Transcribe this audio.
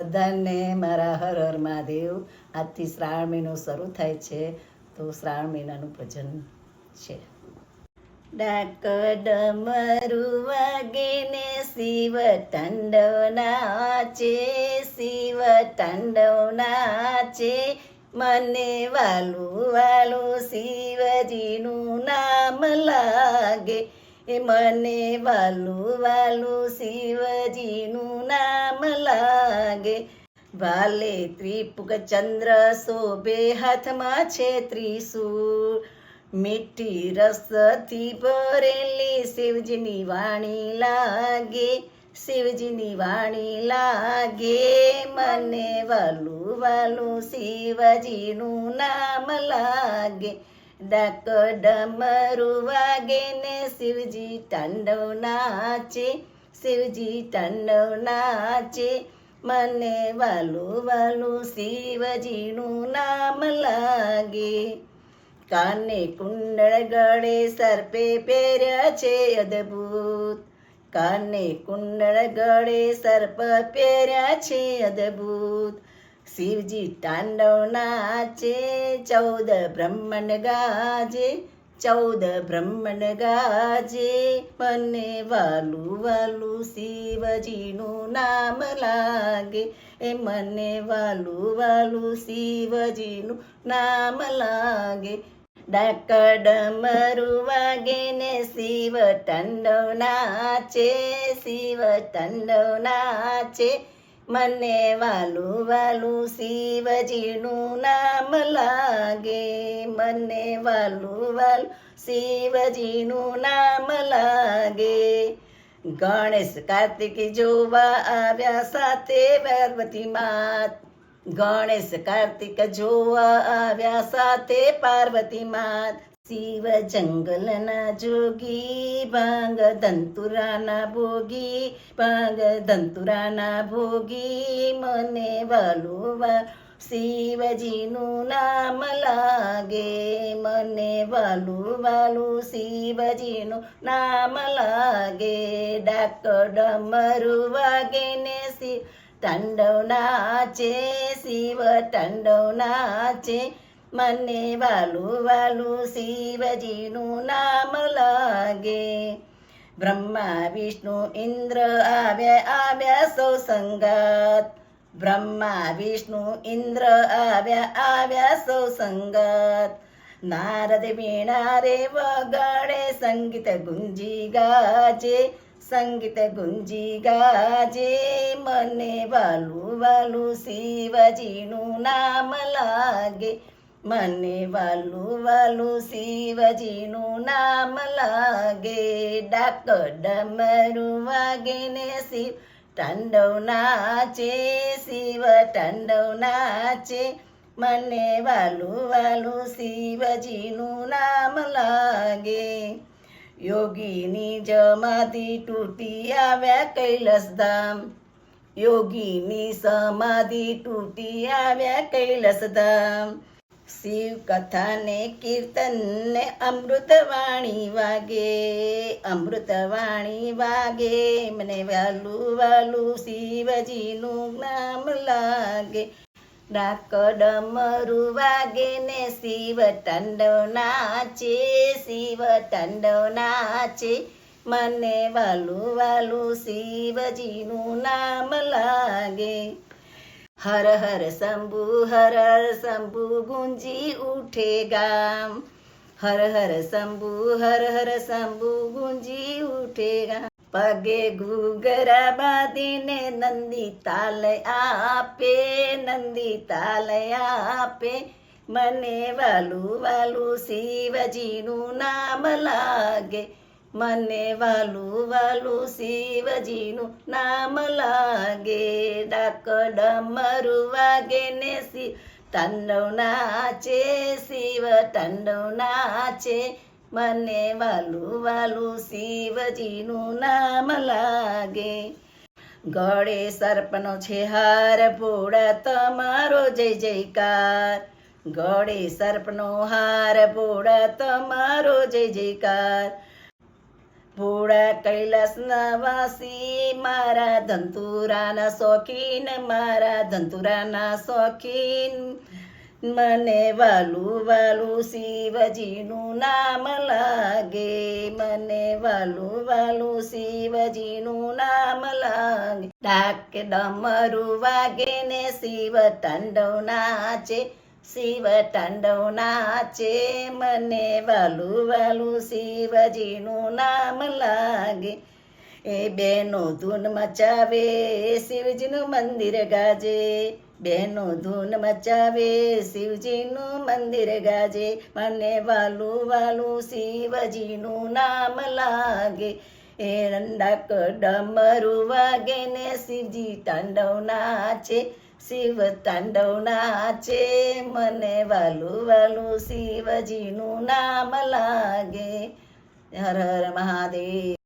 બધાને મારા હર હર મહાદેવ. આજથી શ્રાવણ મહિનો શરૂ થાય છે, તો શ્રાવણ મહિનાનું ભજન છે. ડાક ડમરું વાગે ને શિવ તાંડવ નાચે, શિવ તાંડવ નાચે. મને વાલું વાલું શિવજીનું નામ લાગે, એ મને વાલું વાલું શિવજીનું નામ લાગે. વાલે ત્રિપુક ચંદ્ર શોભે, હાથમાં છે ત્રિશૂળ. મીઠી રસથી ભરેલી શિવજીની વાણી લાગે, શિવજીની વાણી લાગે. મને વાલું વાલું શિવજીનું નામ લાગે. ડાક ડમરું વાગે ને શિવજી તાંડવ નાચે, શિવજી તાંડવ નાચે. મને વાલું વાલું શિવજીનું નામ લાગે. કાને કુંડળ ગળે સર્પે પહેર્યા છે અદભૂત, કાને કુંડળ ગળે સર્પ પહેર્યા છે અદભૂત. શિવજી તાંડવ નાચે, 14 બ્રહ્મણ ગાજે, 14 બ્રહ્મણ ગાજે. મને વાલું વાલું શિવજીનું નામ લાગે, એ મને વાલું વાલું શિવજીનું નામ લાગે. ડાક ડમરું વાગે ને શિવ તાંડવ નાચે, શિવ તાંડવ નાચે. મને વાલું વાલું શિવજીનું નામ લાગે, મને વાલું વાલું શિવજીનું નામ લાગે. ગણેશ કાર્તિક જોવા આવ્યા સાથે પાર્વતી માત, ગણેશ કાર્તિક જોવા આવ્યા સાથે પાર્વતી માત. શિવ જંગલના જોગી, ભાંગ ધંતુરાના ભોગી, ભાંગ ધંતુરાના ભોગી. મને વાલું વાલું શિવજીનું નામ લાગે, મને વાલું વાલું શિવજીનું નામ લાગે. ડાક ડમરું વાગે ને શિવ તાંડવ નાચે, શિવ તાંડવ નાચે. મને વાલું વાલું શિવજીનું નામ લાગે. બ્રહ્મા વિષ્ણુ ઇન્દ્ર આવ્યા સૌ સંગાત, બ્રહ્મા વિષ્ણુ ઇન્દ્ર આવ્યા સૌ સંગાત. નારદ વીણા રે વગાડે, સંગીત ગુંજી ગાજે, સંગીત ગુંજી ગાજે. મને વાલું વાલું શિવજીનું નામ લાગે, મને વાલું વાલું શિવજીનું નામ લાગે. ડાક ડમરું વાગે ને શિવ તાંડવ નાચે, શિવ તાંડવ નાચે. મને વાલું વાલું શિવજીનું નામ લાગે. યોગીની સમાધિ તૂટી આવ્યા કૈલાસધામ, યોગીની સમાધિ તૂટી આવ્યા કૈલાસધામ. શિવ કથાને કીર્તનને અમૃતવાણી વાગે, અમૃતવાણી વાગે. મને વાલું વાલું શિવજીનું નામ લાગે. ડાક ડમરું વાગે ને શિવ તાંડવ નાચે, શિવ તાંડવ નાચે. મને વાલું વાલું શિવજીનું નામ લાગે. હર હર શંભુ, હર હર શંભુ ગુંજી ઉઠે ગામ, હર હર શંભુ, હર હર શંભુ ગુંજી ઉઠે ગામ. પગે ઘૂઘરા બાંધીને નંદી તાલ આપે, નંદી તાલ આપે. મને વાલું વાલું શિવજીનું નામ લાગે, મને વાલું વાલું શિવજીનું નામ લાગે. ડાક ડમરું વાગે ને શિવ તાંડવ નાચે, શિવ તાંડવ નાચે. મને વાલું વાલું શિવજીનું નામ લાગે. ગળે સર્પનો છે હાર, ભોળા તમારો જય જયકાર, ગળે સર્પનો હાર, ભોળા તમારો જય જયકાર. ભોળા કૈલાસના વાસી મારા ધંતુરાના શોખીન, મારા ધંતુરાના શોખીન, મને વાલું વાલું શિવજીનું નામ લાગે, મને વાલું વાલું શિવજીનું નામ લાગે. ડાક ડમરું વાગે ને શિવ તાંડવ નાચે, શિવ તાંડવ નાચે, મને વાલું વાલું શિવજીનું નામ લાગે. એ બેનો ધૂન મચાવે શિવજીનું મંદિર ગાજે, બેનો ધૂન મચાવે શિવજીનું મંદિર ગાજે, મને વાલું વાલું શિવજીનું નામ લાગે. એ ડાક ડમરું વાગે ને શિવજી તાંડવ નાચે, શિવ તાંડવ નાચે, મને વાલું વાલું શિવજીનું નામ લાગે. હર હર મહાદેવ.